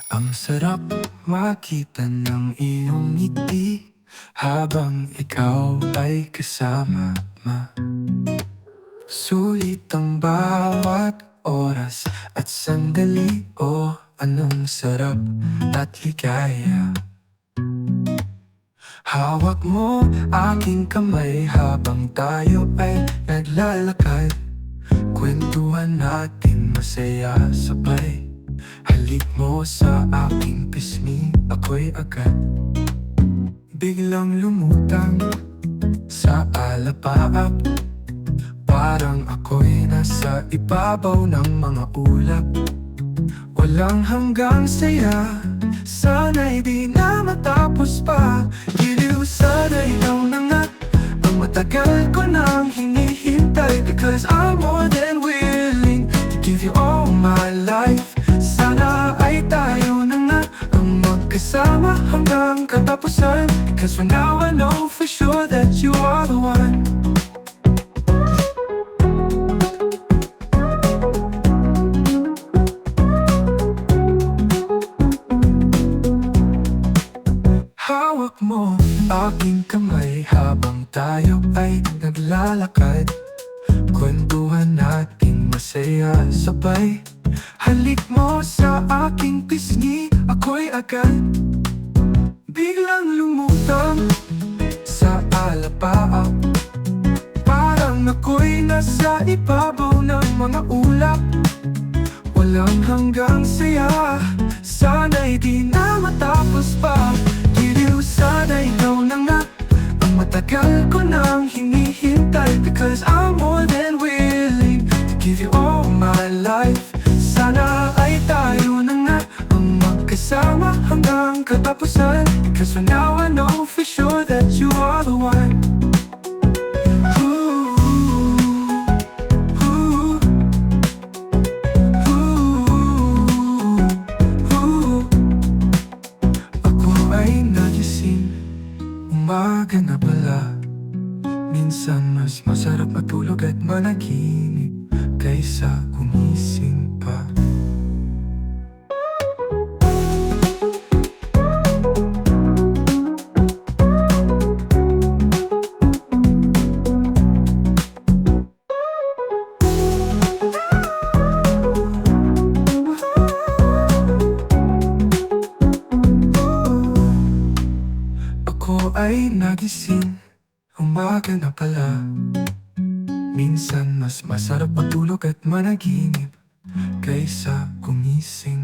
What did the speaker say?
Ang sarap makita ng iyong ngiti habang ikaw ay kasama. Sulit ang bawat oras at sandali. Oh, anong sarap at ligaya. Hawak mo aking kamay habang tayo ay naglalakad. Kwentuhan natin masaya sabay. Halik mo sa aking pisngi, ako'y agad biglang lumutang sa alapaap. Parang ako'y nasa ibabaw ng mga ulap. Walang hanggang saya, sana'y di na matapos pa. Giliw sana ikaw na nga ang matagal ko nang hinihintay. Because I'm more than willing to give you all my life. Sana ay tayo na nga ang magkasama hanggang katapusan. Because for now I know for sure that you are the one. Hawak mo aking kamay habang tayo ay naglalakad. Kwentuhan natin masaya sabay. Halik mo sa aking pisngi, ako'y agad biglang lumutang sa alapaap. Parang ako'y nasa ibabaw ng mga ulap. Walang hanggang saya, sana'y di na matapos pa. Giliw sana ikaw na nga ang matagal ko nang hinihintay. Because I'm more than willing to give you all my life. Sana ay tayo na nga ang magkasama hanggang katapusan. Because for now I know for sure that you are the one. Umaga na pala. Minsan mas masarap matulog at managinip kaysa gumising pa. Ako ay nagising, umaga na pala. Minsan mas masarap matulog at managinip kaysa gumising